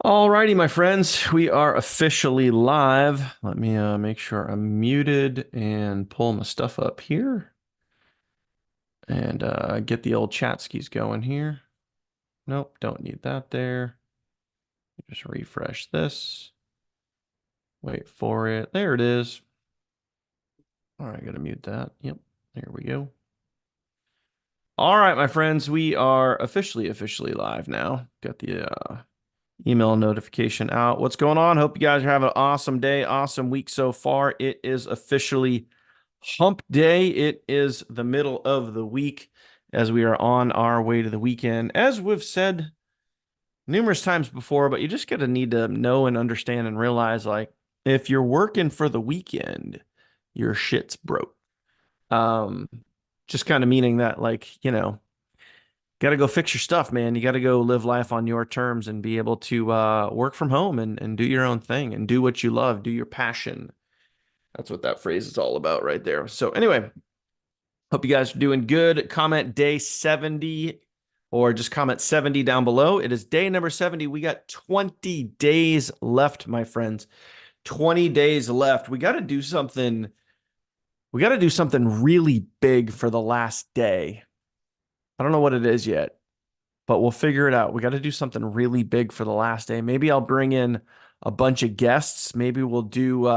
Alrighty, my friends, we are officially live. Let me make sure I'm muted and pull my stuff up here and get the old chat skis going here. Nope, don't need that there. Just refresh this. Wait for it. There it is. All right, gotta mute that. Yep, there we go. All right, my friends, we are officially live now. Got the email notification out. What's going on? Hope you guys are having an awesome day, awesome week so far. It is officially hump day. It is the middle of the week as we are on our way to the weekend. As we've said numerous times before, but you just gotta need to know and understand and realize like if you're working for the weekend, your shit's broke. Um, just kind of meaning that like, got to go fix your stuff, man. You got to go live life on your terms and be able to work from home and do your own thing and do what you love, do your passion. That's what that phrase is all about right there. So anyway, hope you guys are doing good. Comment day 70 or just comment 70 down below. It is day number 70. We got 20 days left, my friends. 20 days left. We got to do something. We got to do something really big for the last day. I don't know what it is yet, but we'll figure it out. We got to do something really big for the last day. Maybe I'll bring in a bunch of guests. Maybe we'll do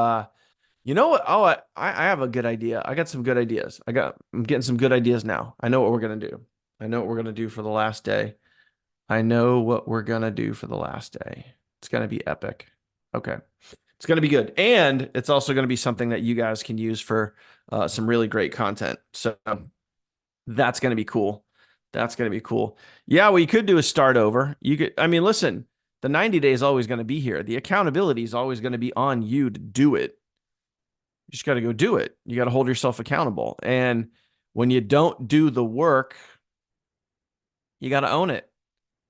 you know what? Oh, I have a good idea. I got some good ideas. I'm getting some good ideas now. I know what we're gonna do. I know what we're gonna do for the last day. I know what we're gonna do for the last day. It's gonna be epic. Okay. It's gonna be good. And it's also gonna be something that you guys can use for some really great content. So that's going to be cool. That's going to be cool. Yeah, what you could do is start over. You could, I mean, listen, the 90 days is always going to be here. The accountability is always going to be on you to do it. You just got to go do it. You got to hold yourself accountable. And when you don't do the work, you got to own it.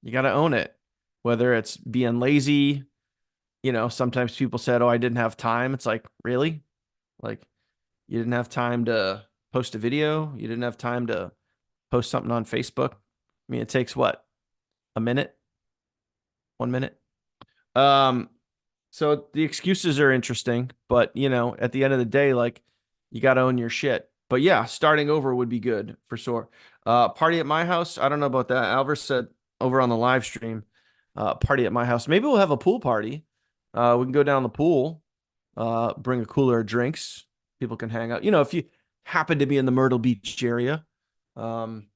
You got to own it. Whether it's being lazy, sometimes people said, "Oh, I didn't have time." It's like, really? Like, you didn't have time to post a video? You didn't have time to post something on Facebook? I mean, it takes what? A minute? 1 minute? Um, so the excuses are interesting, but at the end of the day, like you got to own your shit. But yeah, starting over would be good for sure. Party at my house. I don't know about that. Albert said over on the live stream, party at my house. Maybe we'll have a pool party. We can go down the pool, bring a cooler of drinks. People can hang out. If you happen to be in the Myrtle Beach area, um,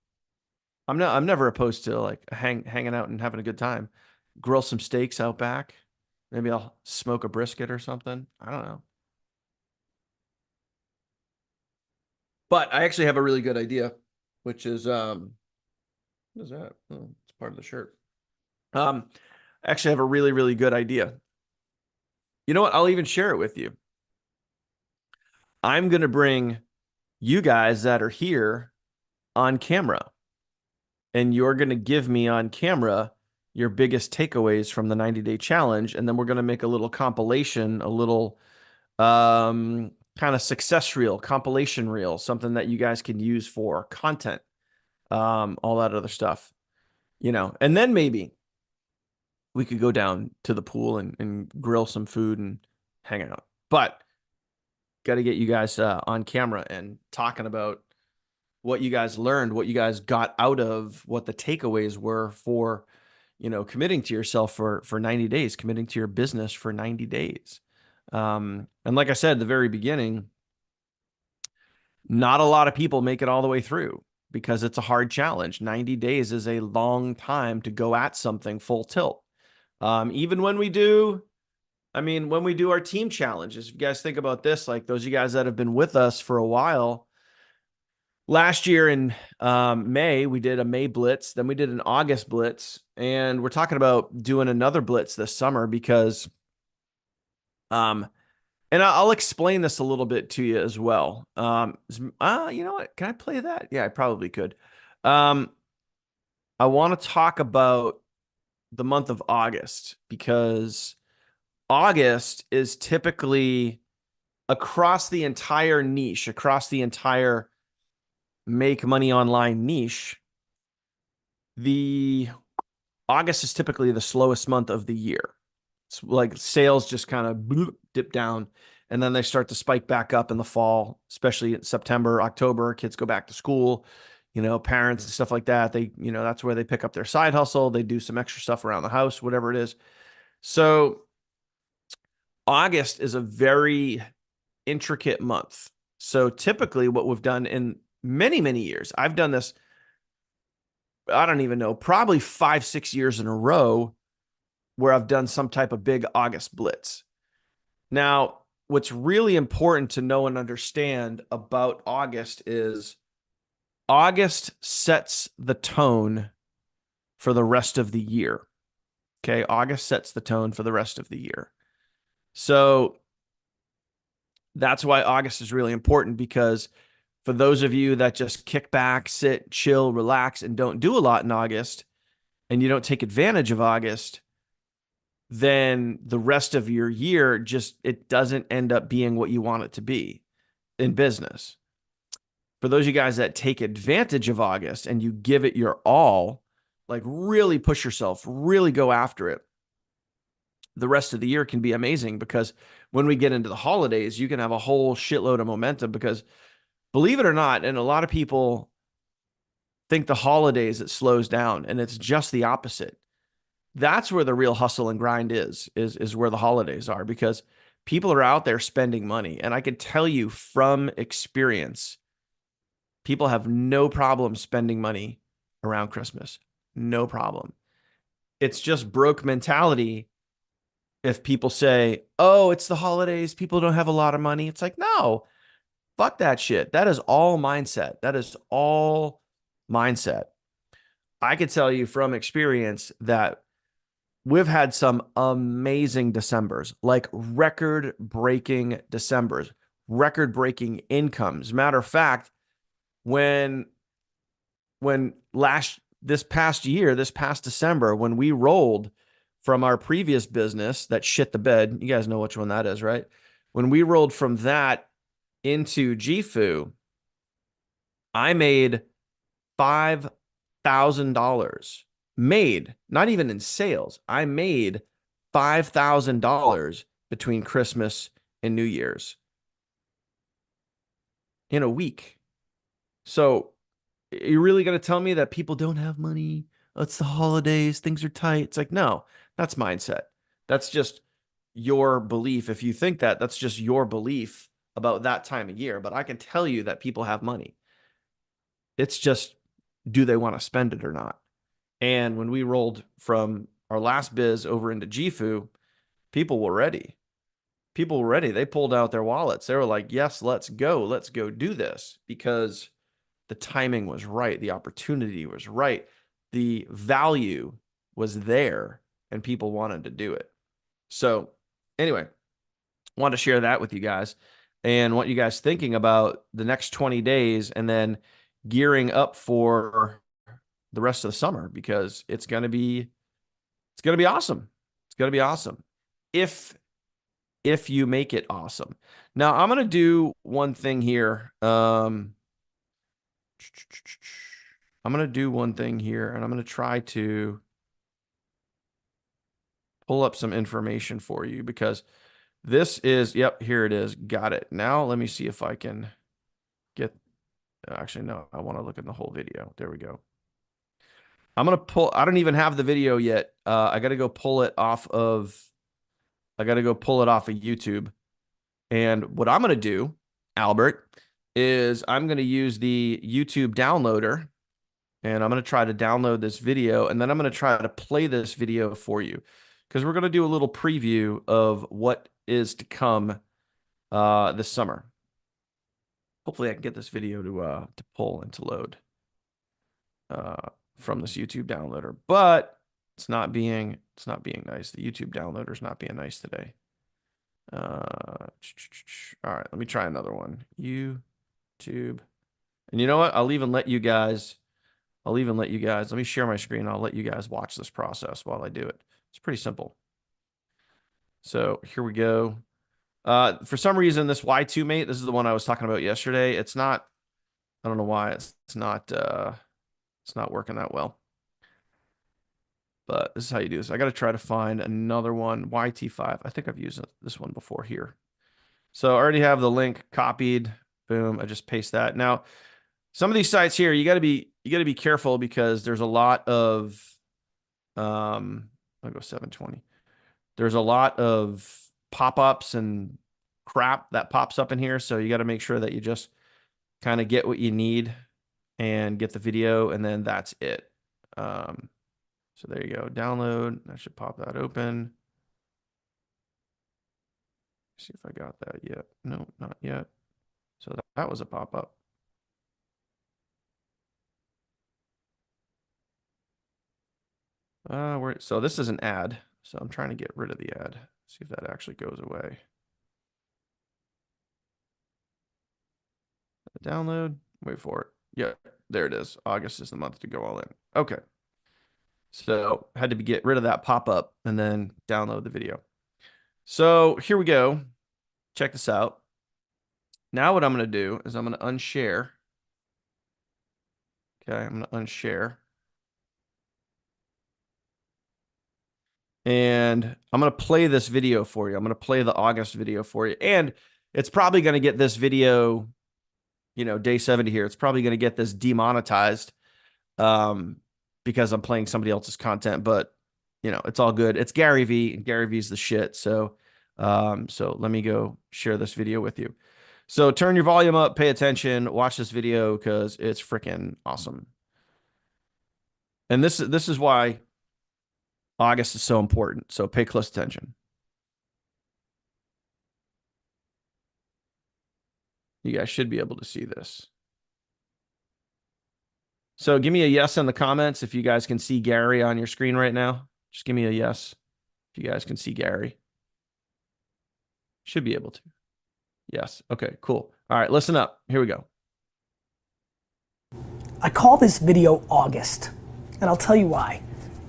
I'm never opposed to like hanging out and having a good time. Grill some steaks out back. Maybe I'll smoke a brisket or something. I don't know. But I actually have a really good idea, which is what is that? Oh, it's part of the shirt. I actually have a really, really good idea. You know what? I'll even share it with you. I'm gonna bring you guys that are here on camera, and you're gonna give me on camera your biggest takeaways from the 90-day challenge, and then we're gonna make a little compilation, a little kind of success reel, compilation reel, something that you guys can use for content, all that other stuff, and then maybe we could go down to the pool and grill some food and hang out. But got to get you guys on camera and talking about what you guys learned, what you guys got out of, what the takeaways were for, committing to yourself for 90 days, committing to your business for 90 days. And like I said at the very beginning, not a lot of people make it all the way through because it's a hard challenge. 90 days is a long time to go at something full tilt. Even when we do, when we do our team challenges, if you guys think about this, like those of you guys that have been with us for a while, last year in May, we did a May Blitz, then we did an August Blitz, and we're talking about doing another Blitz this summer because and I'll explain this a little bit to you as well. You know what? Can I play that? Yeah, I probably could. Um, I want to talk about the month of August because August is typically across the entire niche, across the entire make money online niche. The August is typically the slowest month of the year. It's like sales just kind of dip down, and then they start to spike back up in the fall, especially in September, October. Kids go back to school, parents and stuff like that. That's where they pick up their side hustle. They do some extra stuff around the house, whatever it is. So August is a very intricate month. So typically, what we've done in many, many years, I've done this, I don't even know, probably 5, 6 years in a row where I've done some type of big August blitz. Now, what's really important to know and understand about August is August sets the tone for the rest of the year. Okay. August sets the tone for the rest of the year. So that's why August is really important, because for those of you that just kick back, sit, chill, relax, and don't do a lot in August, and you don't take advantage of August, then the rest of your year it doesn't end up being what you want it to be in business. For those of you guys that take advantage of August and you give it your all, like really push yourself, really go after it, the rest of the year can be amazing, because when we get into the holidays, you can have a whole shitload of momentum, because believe it or not, and a lot of people think the holidays it slows down, and it's just the opposite. That's where the real hustle and grind is where the holidays are, because people are out there spending money. And I can tell you from experience, people have no problem spending money around Christmas. No problem. It's just broke mentality if people say, oh, it's the holidays, people don't have a lot of money. It's like, no, fuck that shit. That is all mindset. That is all mindset. I could tell you from experience that we've had some amazing Decembers, like record-breaking Decembers, record-breaking incomes. Matter of fact, when this past December, when we rolled from our previous business that shit the bed, you guys know which one that is, right? When we rolled from that into GFU, I made $5,000 made, not even in sales. I made $5,000 between Christmas and New Year's in a week. So you're really going to tell me that people don't have money? Oh, it's the holidays, things are tight. It's like, no, that's mindset. That's just your belief. If you think that, that's just your belief about that time of year. But I can tell you that people have money. It's just, do they want to spend it or not? And when we rolled from our last biz over into GFU, people were ready. People were ready. They pulled out their wallets. They were like, yes, let's go. Let's go do this, because the timing was right. The opportunity was right. The value was there, and people wanted to do it. So anyway, wanted to share that with you guys, and want you guys thinking about the next 20 days and then gearing up for the rest of the summer, because it's going to be awesome. It's going to be awesome if you make it awesome. Now, I'm going to do one thing here. I'm going to do one thing here, and I'm going to try to pull up some information for you, because this is, yep, here it is. Got it. Now, let me see if I can get, actually, no, I want to look at the whole video. There we go. I'm going to pull, I don't even have the video yet. I got to go pull it off of YouTube. And what I'm going to do, Albert, is I'm going to use the YouTube downloader, and I'm going to try to download this video, and then I'm going to try to play this video for you, because we're going to do a little preview of what is to come this summer. Hopefully I can get this video to pull and to load from this YouTube downloader, but it's not being nice. The YouTube downloader is not being nice today. All right, let me try another one. YouTube. And you know what? I'll even let you guys, let me share my screen. I'll let you guys watch this process while I do it. It's pretty simple. So here we go. For some reason, this Y2 mate, this is the one I was talking about yesterday. It's not, I don't know why it's not working that well. but this is how you do this. I got to try to find another one, YT5. I think I've used this one before here. So I already have the link copied. Boom, I just paste that. Now, some of these sites here, you got to be careful because there's a lot of I'll go 720. There's a lot of pop-ups and crap that pops up in here, so you got to make sure that you just kind of get what you need and get the video, and then that's it. So there you go. Download. I should pop that open. See if I got that yet. No, not yet. So that was a pop-up. So this is an ad. So I'm trying to get rid of the ad. See if that actually goes away. Download. Wait for it. Yeah, there it is. August is the month to go all in. Okay. So had to get rid of that pop-up and then download the video. So here we go. Check this out. Now what I'm going to do is I'm going to unshare. Okay, I'm going to unshare. And I'm going to play this video for you. I'm going to play the August video for you. And it's probably going to get this video, day 70 here. It's probably going to get this demonetized because I'm playing somebody else's content. But, it's all good. It's Gary V, and Gary V's the shit. So let me go share this video with you. So turn your volume up, pay attention, watch this video because it's freaking awesome. And this is why August is so important. So pay close attention. You guys should be able to see this. So give me a yes in the comments if you guys can see Gary on your screen right now. Just give me a yes if you guys can see Gary. Should be able to. Yes. Okay, cool. All right, listen up. Here we go. I call this video August, and I'll tell you why.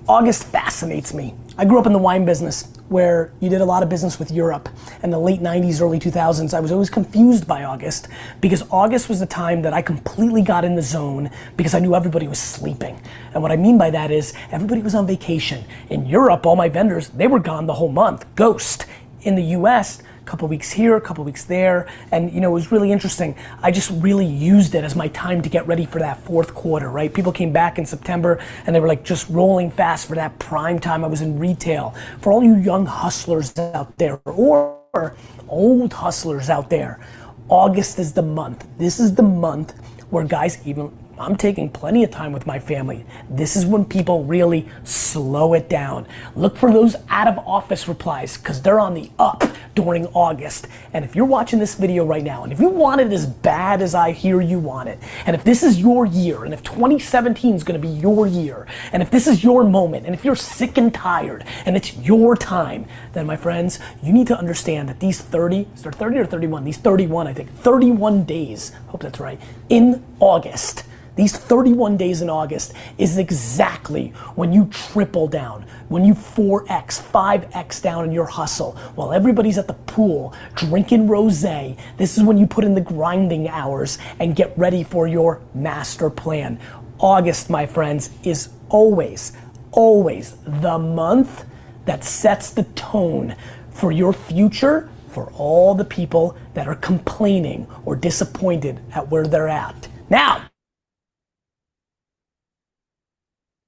August fascinates me. I grew up in the wine business where you did a lot of business with Europe. In the late 90s, early 2000s, I was always confused by August because August was the time that I completely got in the zone because I knew everybody was sleeping. And what I mean by that is everybody was on vacation. In Europe, all my vendors, they were gone the whole month, ghost. In the US, a couple weeks here, a couple weeks there, and it was really interesting. I just really used it as my time to get ready for that fourth quarter, right? People came back in September and they were like just rolling fast for that prime time. I was in retail. For all you young hustlers out there or old hustlers out there, August is the month. This is the month where guys, even I'm taking plenty of time with my family. This is when people really slow it down. Look for those out of office replies because they're on the up during August. And if you're watching this video right now, and if you want it as bad as I hear you want it, and if this is your year, and if 2017 is gonna be your year, and if this is your moment, and if you're sick and tired, and it's your time, then my friends, you need to understand that these 30, is there 30 or 31? These 31, I think, 31 days, hope that's right, in August. These 31 days in August is exactly when you triple down, when you 4X, 5X down in your hustle. While everybody's at the pool drinking rosé, this is when you put in the grinding hours and get ready for your master plan. August, my friends, is always, always the month that sets the tone for your future, for all the people that are complaining or disappointed at where they're at. Now,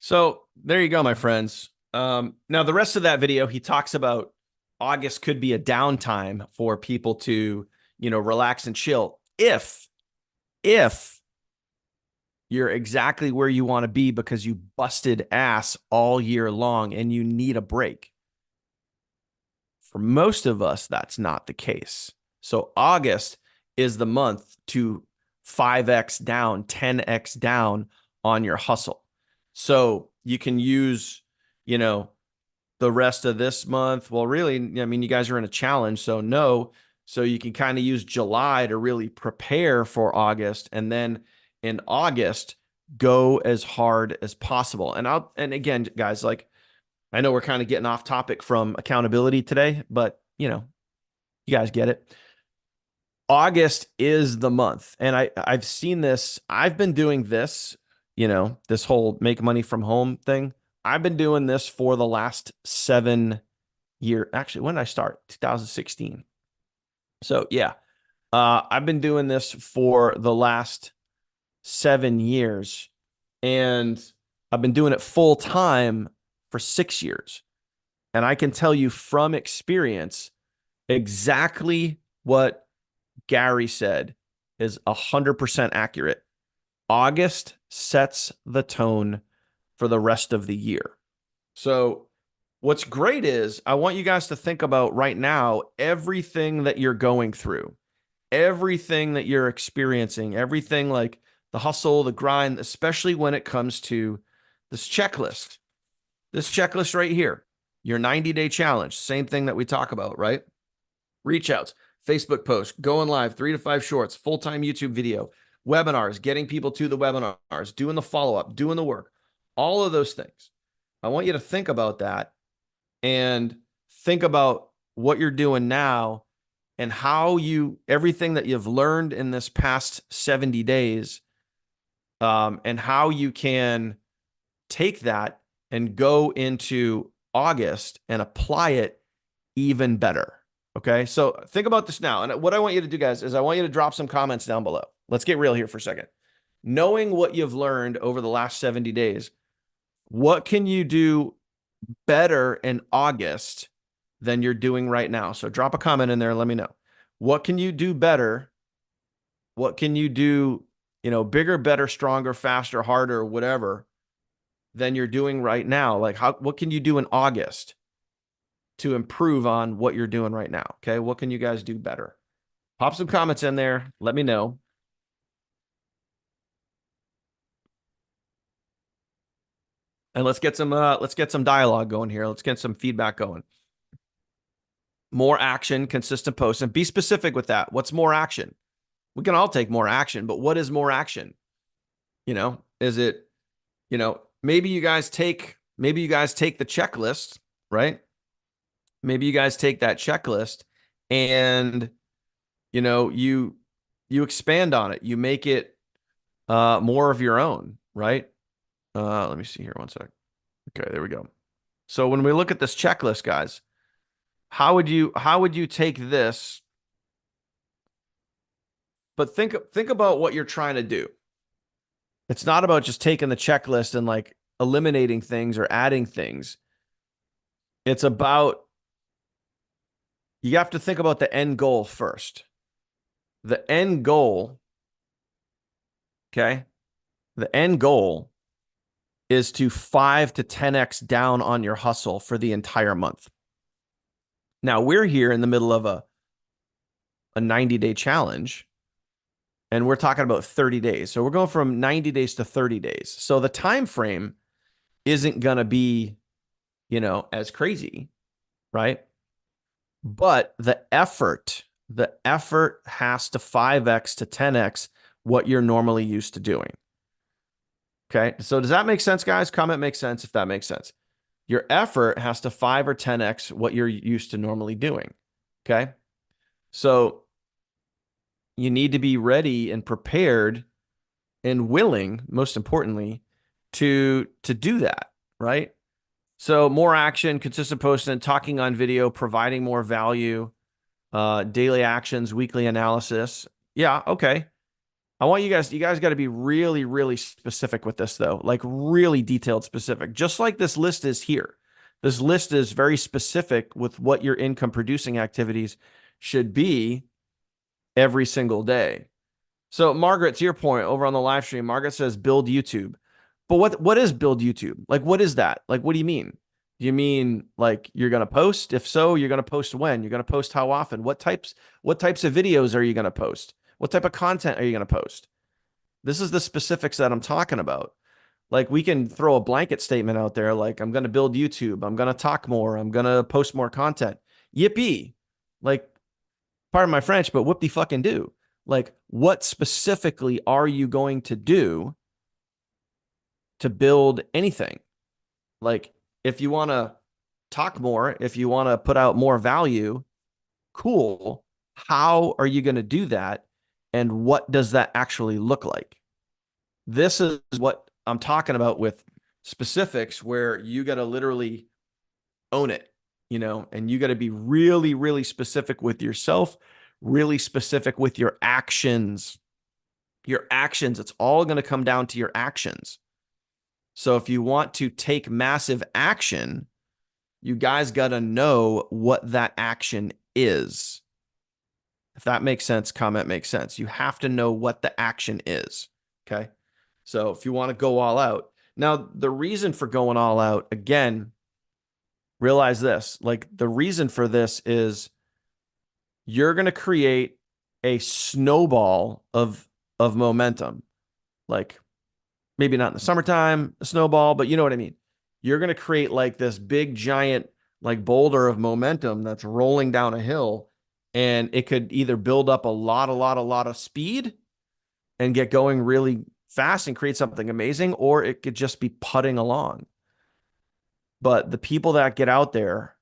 So there you go, my friends. Now, the rest of that video, he talks about August could be a downtime for people to, relax and chill if you're exactly where you want to be because you busted ass all year long and you need a break. For most of us, that's not the case. So August is the month to 5X down, 10X down on your hustle. So you can use, the rest of this month. Well, really, you guys are in a challenge. So you can kind of use July to really prepare for August. And then in August, go as hard as possible. And again, guys, like, I know we're kind of getting off topic from accountability today, but you guys get it. August is the month. And I've seen this. I've been doing this, this whole make money from home thing I've been doing this for the last 7 years. Actually, when did I start? 2016. So yeah, I've been doing this for the last 7 years, and I've been doing it full time for 6 years. And I can tell you from experience exactly what Gary said is 100% accurate. August sets the tone for the rest of the year. So, what's great is I want you guys to think about right now everything that you're going through, everything that you're experiencing, everything like the hustle, the grind, especially when it comes to this checklist. This checklist right here, your 90-day challenge, same thing that we talk about, right? Reach outs, Facebook posts, going live, 3 to 5 shorts, full-time YouTube video, webinars, getting people to the webinars, doing the follow-up, doing the work, all of those things. I want you to think about that and think about what you're doing now and how everything that you've learned in this past 70 days, and how you can take that and go into August and apply it even better. Okay. So think about this now. And what I want you to do, guys, is I want you to drop some comments down below. Let's get real here for a second. Knowing what you've learned over the last 70 days, what can you do better in August than you're doing right now? So drop a comment in there and let me know. What can you do better? What can you do, bigger, better, stronger, faster, harder, whatever than you're doing right now? Like what can you do in August to improve on what you're doing right now? Okay. What can you guys do better? Pop some comments in there. Let me know. And let's get some dialogue going here. Let's get some feedback going. More action, consistent posts, and be specific with that. What's more action? We can all take more action, but what is more action? Is it, maybe you guys take the checklist, right? Maybe you guys take that checklist and you expand on it. You make it more of your own, right? Let me see here one sec. Okay, there we go. So when we look at this checklist, guys, how would you take this? But think about what you're trying to do. It's not about just taking the checklist and like eliminating things or adding things. It's about, you have to think about the end goal first. The end goal, okay? The end goal is to 5 to 10x down on your hustle for the entire month. Now, we're here in the middle of a 90-day challenge, and we're talking about 30 days. So we're going from 90 days to 30 days. So the time frame isn't going to be, as crazy, right? But the effort has to 5x to 10x what you're normally used to doing. Okay. So does that make sense, guys? Comment makes sense if that makes sense. Your effort has to 5 or 10x what you're used to normally doing. Okay. So you need to be ready and prepared and willing, most importantly, to do that, right? So more action, consistent posting, talking on video, providing more value, daily actions, weekly analysis. Yeah, okay. I want you guys got to be really, really specific with this though, like really detailed specific, just like this list is here. This list is very specific with what your income producing activities should be every single day. So Margaret, to your point over on the live stream, Margaret says build YouTube. But what is build YouTube? Like, what is that? Like, what do you mean? Do you mean like you're going to post? If so, you're going to post when? You're going to post how often? What types of videos are you going to post? What type of content are you going to post? This is the specifics that I'm talking about. Like we can throw a blanket statement out there like I'm going to build YouTube, I'm going to talk more, I'm going to post more content. Yippee. Like, pardon my French, but whoop de fucking do. Like, what specifically are you going to do to build anything? Like, if you want to talk more, if you want to put out more value, cool. How are you going to do that? And what does that actually look like? This is what I'm talking about with specifics where you got to literally own it, and you got to be really, really specific with yourself, really specific with your actions. Your actions, it's all going to come down to your actions. So if you want to take massive action, you guys got to know what that action is. If that makes sense, comment makes sense. You have to know what the action is. Okay. So if you want to go all out. Now, the reason for going all out, again, realize this, like the reason for this is you're going to create a snowball of momentum. Like maybe not in the summertime, a snowball, but you know what I mean. You're going to create like this big giant like boulder of momentum that's rolling down a hill, and it could either build up a lot of speed and get going really fast and create something amazing, or it could just be putting along. But the people that get out there,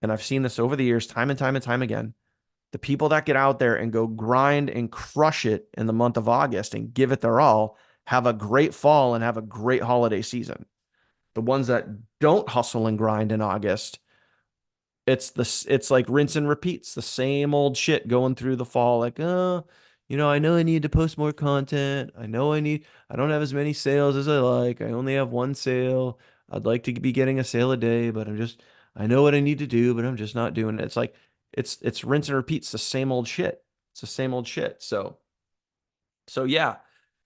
and I've seen this over the years, time and time and time again, the people that get out there and go grind and crush it in the month of August and give it their all have a great fall and have a great holiday season. The ones that don't hustle and grind in August, it's like rinse and repeats, the same old shit going through the fall. Like, I know I need to post more content. I don't have as many sales as I like. I only have one sale. I'd like to be getting a sale a day, but I know what I need to do, but I'm just not doing it. It's like, it's rinse and repeats the same old shit. It's the same old shit. So yeah,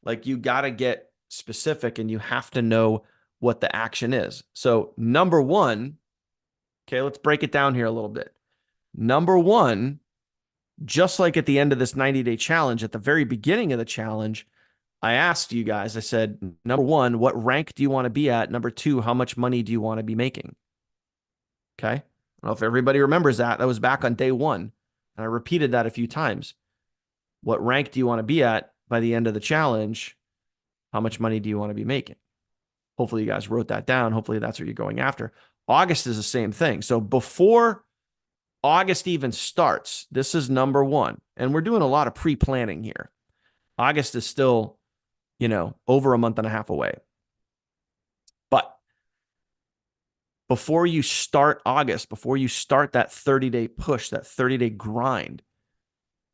like you got to get specific and you have to know what the action is. So number one, okay, let's break it down here a little bit. Number one, just like at the end of this 90-day challenge, at the very beginning of the challenge, I asked you guys, I said, number one, what rank do you want to be at? Number two, how much money do you want to be making? Okay. I don't know if everybody remembers that. That was back on day one. And I repeated that a few times. What rank do you want to be at by the end of the challenge? How much money do you want to be making? Hopefully, you guys wrote that down. Hopefully, that's what you're going after. August is the same thing. So before August even starts, this is number one. And we're doing a lot of pre planning here. August is still, over a month and a half away. But before you start August, before you start that 30-day push, that 30-day grind,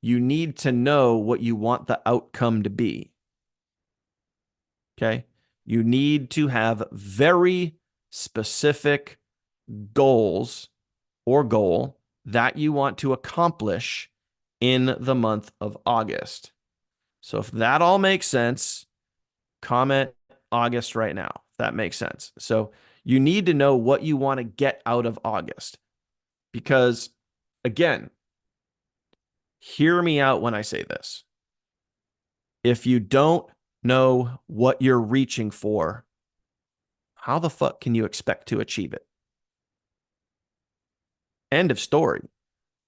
you need to know what you want the outcome to be. Okay. You need to have very specific goals or goal that you want to accomplish in the month of August. So if that all makes sense, comment August right now, if that makes sense. So you need to know what you want to get out of August. Because again, hear me out when I say this. If you don't know what you're reaching for, how the fuck can you expect to achieve it? End of story.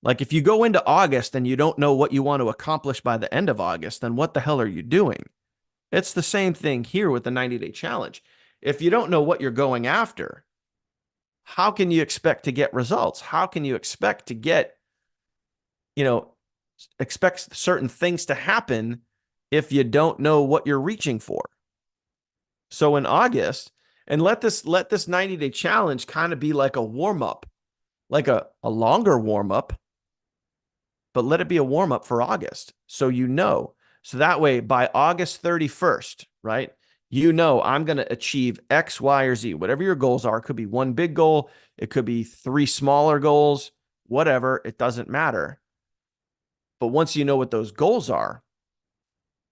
Like if you go into August and you don't know what you want to accomplish by the end of August, then what the hell are you doing? It's the same thing here with the 90-day challenge. If you don't know what you're going after, how can you expect to get results? How can you expect to get, expect certain things to happen if you don't know what you're reaching for? So in August, and let this 90-day challenge kind of be like a warm-up, like a longer warm-up, but let it be a warm-up for August. So So that way by August 31st, right? I'm going to achieve X, Y, or Z, whatever your goals are. It could be one big goal. It could be three smaller goals, whatever. It doesn't matter. But once you know what those goals are,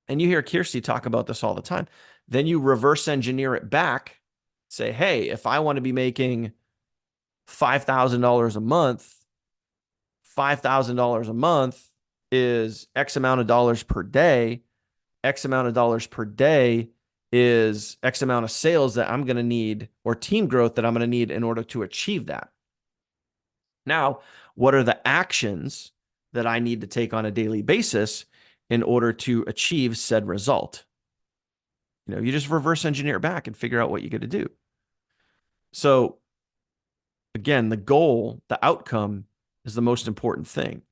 and you hear Kirsty talk about this all the time, then you reverse engineer it back. Say, hey, if I want to be making $5,000 a month, $5,000 a month is X amount of dollars per day. X amount of dollars per day is X amount of sales that I'm going to need, or team growth that I'm going to need in order to achieve that. Now, what are the actions that I need to take on a daily basis in order to achieve said result? You just reverse engineer it back and figure out what you got to do. So again, the goal, the outcome is the most important thing.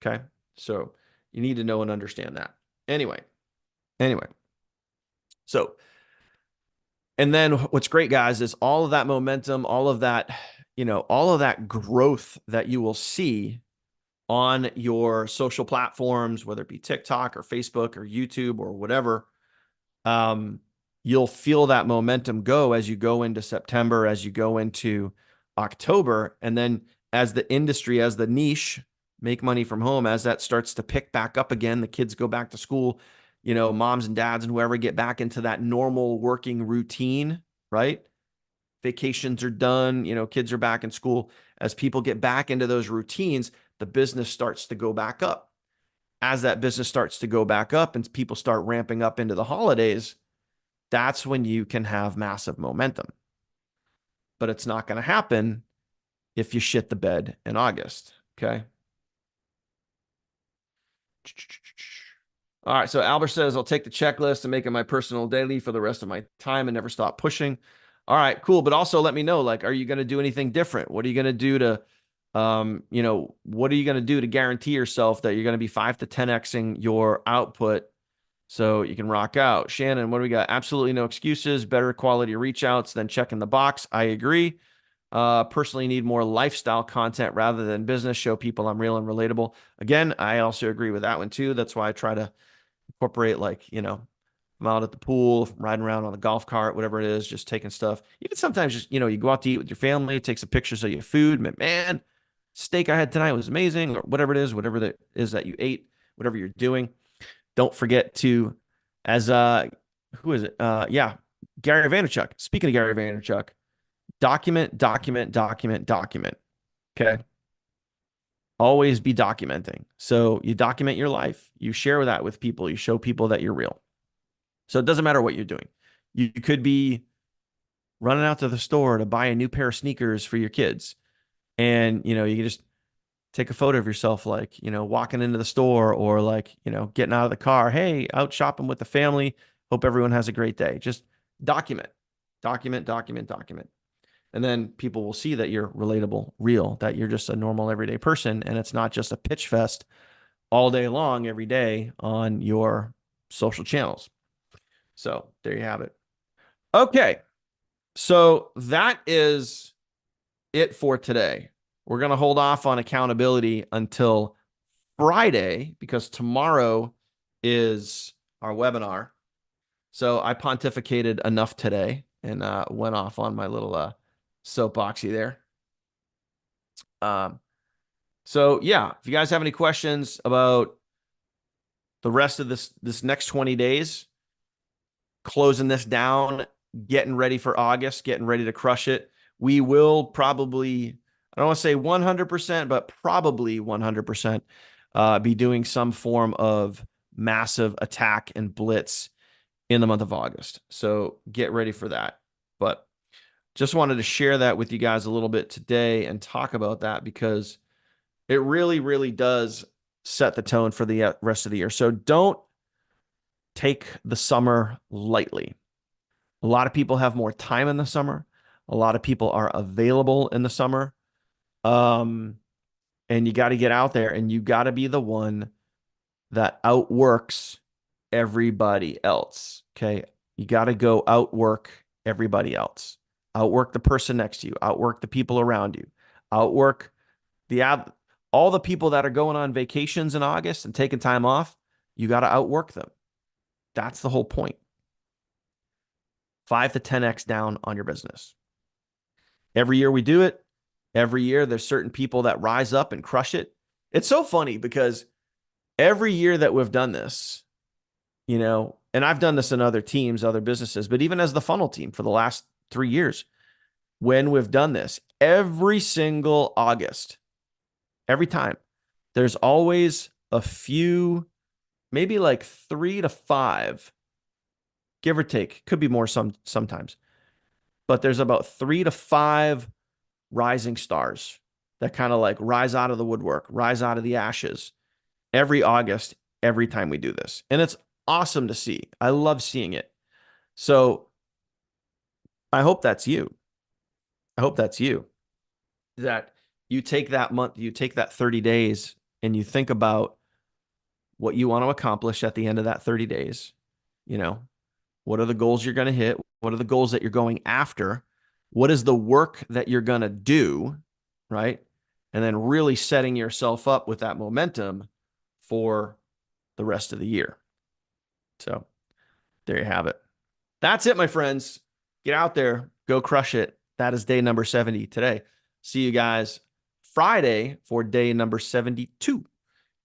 Okay. So you need to know and understand that. Anyway. So And then what's great, guys, is all of that momentum, all of that, all of that growth that you will see on your social platforms, whether it be TikTok or Facebook or YouTube or whatever, um, you'll feel that momentum go as you go into September, as you go into October. And then as the industry, as the niche, make money from home, as that starts to pick back up again, the kids go back to school, moms and dads and whoever get back into that normal working routine, right? Vacations are done, kids are back in school. As people get back into those routines, the business starts to go back up. As that business starts to go back up and people start ramping up into the holidays, that's when you can have massive momentum. But it's not going to happen if you shit the bed in August. Okay. All right. So Albert says, I'll take the checklist and make it my personal daily for the rest of my time and never stop pushing. All right, cool. But also let me know, like, are you going to do anything different? What are you going to do to, what are you going to do to guarantee yourself that you're going to be 5 to 10xing your output so you can rock out? Shannon, what do we got? Absolutely no excuses, better quality reach outs than checking the box. I agree. Personally need more lifestyle content rather than business. Show people I'm real and relatable. Again, I also agree with that one too. That's why I try to incorporate, like, I'm out at the pool, riding around on the golf cart, whatever it is, just taking stuff. Even sometimes just, you go out to eat with your family, take some pictures of your food. Man, steak I had tonight was amazing, or whatever it is, whatever that is that you ate, whatever you're doing. Don't forget to, as who is it? Yeah, Gary Vaynerchuk. Speaking of Gary Vaynerchuk, document, document, document, document. Okay. Always be documenting. So you document your life, you share that with people, you show people that you're real. So it doesn't matter what you're doing. You could be running out to the store to buy a new pair of sneakers for your kids. And, you can just take a photo of yourself, like, walking into the store, or like, getting out of the car. Hey, out shopping with the family. Hope everyone has a great day. Just document, document, document, document. And then people will see that you're relatable, real, that you're just a normal everyday person. And it's not just a pitch fest all day long, every day on your social channels. So there you have it. Okay. So that is it for today. We're going to hold off on accountability until Friday because tomorrow is our webinar. So I pontificated enough today and went off on my little soapboxy there. So yeah, if you guys have any questions about the rest of this next 20 days, closing this down, getting ready for August, getting ready to crush it, we will probably, I don't want to say 100%, but probably 100% be doing some form of massive attack and blitz in the month of August. So get ready for that. But just wanted to share that with you guys a little bit today and talk about that because it really, really does set the tone for the rest of the year. So don't take the summer lightly. A lot of people have more time in the summer. A lot of people are available in the summer. And you got to get out there and you got to be the one that outworks everybody else. Okay. You got to go outwork everybody else. Outwork the person next to you, outwork the people around you, outwork all the people that are going on vacations in August and taking time off. You got to outwork them. That's the whole point. 5 to 10x down on your business. Every year we do it. Every year there's certain people that rise up and crush it. It's so funny because every year that we've done this, and I've done this in other teams, other businesses, but even as the funnel team for the last 3 years, when we've done this, every single August, every time, there's always a few, maybe like 3 to 5, give or take, could be more sometimes, but there's about 3 to 5 rising stars that kind of like rise out of the woodwork, rise out of the ashes every August, every time we do this. And it's awesome to see. I love seeing it. So I hope that's you. I hope that's you. That you take that month, you take that 30 days and you think about what you want to accomplish at the end of that 30 days. What are the goals you're going to hit? What are the goals that you're going after? What is the work that you're going to do, right? And then really setting yourself up with that momentum for the rest of the year. So there you have it. That's it, my friends. Get out there, go crush it. That is day number 70 today. See you guys Friday for day number 72.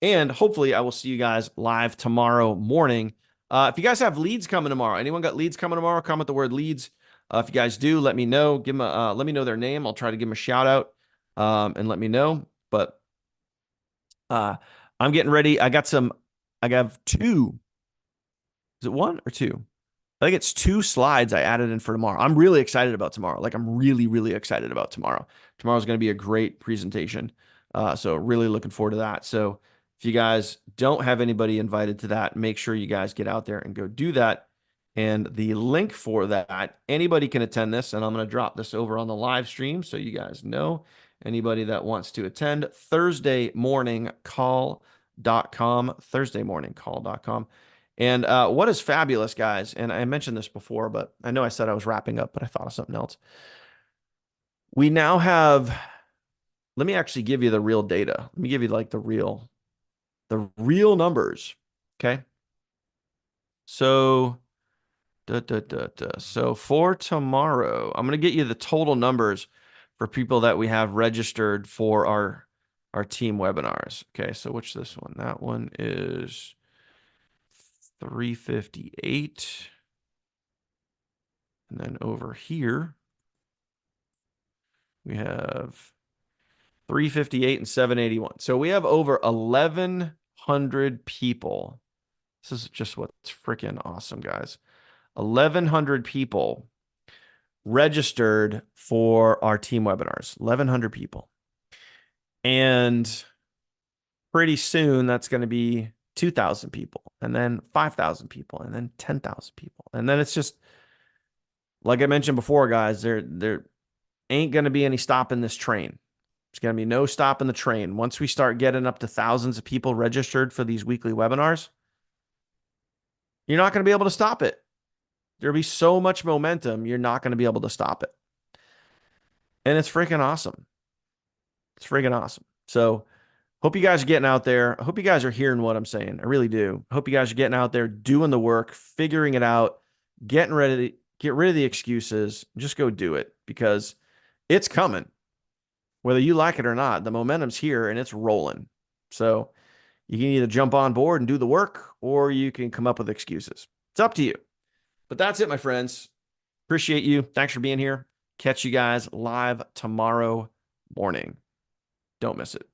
And hopefully, I will see you guys live tomorrow morning. If you guys have leads coming tomorrow, anyone got leads coming tomorrow? Comment the word leads. If you guys do, let me know. Give them let me know their name. I'll try to give them a shout out and let me know. But uh, I'm getting ready. I got some. I have two. Is it one or two? I think it's two slides I added in for tomorrow. I'm really excited about tomorrow. Like I'm really, really excited about tomorrow. Tomorrow's going to be a great presentation. So really looking forward to that. So if you guys don't have anybody invited to that, make sure you guys get out there and go do that. And the link for that, anybody can attend this. And I'm going to drop this over on the live stream so you guys know. Anybody that wants to attend, Thursday morning call.com, Thursday morning call.com. And what is fabulous, guys, and I mentioned this before, but I know I said I was wrapping up, but I thought of something else. We now have, let me actually give you the real data. Let me give you like the real numbers. Okay. So, so for tomorrow, I'm going to get you the total numbers for people that we have registered for our team webinars. Okay. So which this one? That one is 358. And then over here, we have 358 and 781. So we have over 1,100 people. This is just what's freaking awesome, guys. 1,100 people registered for our team webinars. 1,100 people. And pretty soon that's going to be 2,000 people, and then 5,000 people, and then 10,000 people. And then it's just, like I mentioned before, guys, there ain't going to be any stopping this train. There's going to be no stopping the train. Once we start getting up to thousands of people registered for these weekly webinars, you're not going to be able to stop it. There'll be so much momentum, you're not going to be able to stop it. And it's freaking awesome. It's freaking awesome. So, hope you guys are getting out there. I hope you guys are hearing what I'm saying. I really do. I hope you guys are getting out there, doing the work, figuring it out, getting ready to get rid of the excuses. Just go do it because it's coming. Whether you like it or not, the momentum's here and it's rolling. So you can either jump on board and do the work, or you can come up with excuses. It's up to you. But that's it, my friends. Appreciate you. Thanks for being here. Catch you guys live tomorrow morning. Don't miss it.